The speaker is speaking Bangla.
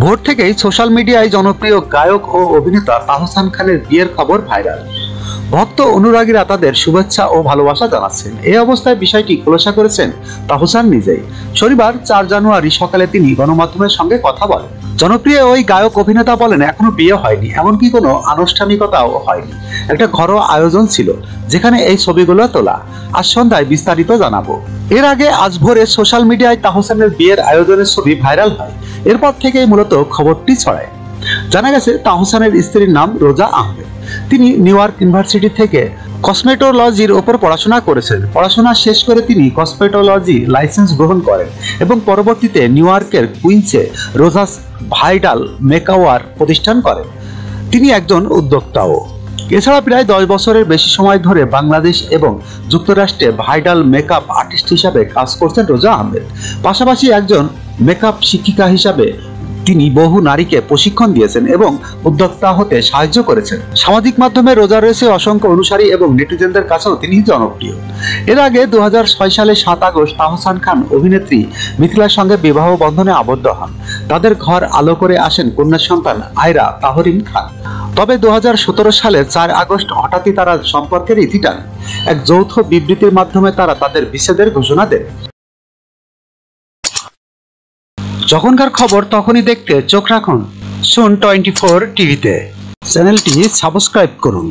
ভোর থেকেই সোশ্যাল মিডিয়ায় জনপ্রিয় গায়ক ও অভিনেতা তাহসান খানের বিয়ের খবর ভাইরাল। ভক্ত অনুরাগীরা তাদের শুভেচ্ছা ও ভালোবাসা জানাচ্ছেন। এই অবস্থায় বিষয়টি খোলাসা করেছেন তাহসান নিজেই। শনিবার 4 জানুয়ারি সকালে তিনি গণমাধ্যমের সঙ্গে কথা বলেন। জনপ্রিয় ওই গায়ক অভিনেতা বলেন, এখনো বিয়ে হয়নি, এমনকি কোনো আনুষ্ঠানিকতাও হয়নি। একটা ঘরোয়া আয়োজন ছিল যেখানে এই ছবিগুলো তোলা। আজ সন্ধ্যায় বিস্তারিত জানাবো। এর আগে আজ ভোরে সোশ্যাল মিডিয়ায় তাহসানের বিয়ের আয়োজনের ছবি ভাইরাল হয়। এরপর থেকেই মূলত খবরটি ছড়ায়। জানা গেছে তাহসানের স্ত্রীর নাম রোজা আহমেদ। তিনি নিউ ইয়র্ক ইউনিভার্সিটি থেকে কসমেটোলজির ওপর পড়াশোনা করেছেন। পড়াশোনা শেষ করে তিনি কসমেটোলজি লাইসেন্স গ্রহণ করেন এবং পরবর্তীতে নিউ ইয়র্কের কুইন্সে রোজাস ভাইডাল মেকওভার প্রতিষ্ঠান করেন। তিনি একজন উদ্যোক্তাও। এছাড়া প্রায় 10 বছরের বেশি সময় ধরে বাংলাদেশ এবং যুক্তরাষ্ট্রে ভাইডাল মেকআপ আর্টিস্ট হিসাবে কাজ করছেন রোজা আহমেদ। পাশাপাশি একজন মেকআপ শিক্ষিকা হিসাবে তিনি বহু নারীকে প্রশিক্ষণ দিয়েছেন এবং উদ্যোক্তা হতে সাহায্য করেছেন। সামাজিক মাধ্যমে রোজা রয়েছে অসংখ্য অনুসারী এবং নেটিজেনদের কাছেও তিনি জনপ্রিয়। এর আগে 2006 সালে 7 আগস্ট তাহসান খান অভিনেত্রী মিথিলার সঙ্গে বিবাহ বন্ধনে আবদ্ধ হন। তাদের ঘর আলো করে আসেন কন্যা সন্তান আয়রা তাহরিন খান। তবে 2017 সালের 4 আগস্ট হঠাৎই তারা সম্পর্কের ইতি টানে। এক যৌথ বিবৃতির মাধ্যমে তারা তাদের বিচ্ছেদের ঘোষণা দেন। যখনকার খবর তখনই দেখতে চোখ রাখুন সুন 24 টিভিতে। চ্যানেলটি সাবস্ক্রাইব করুন।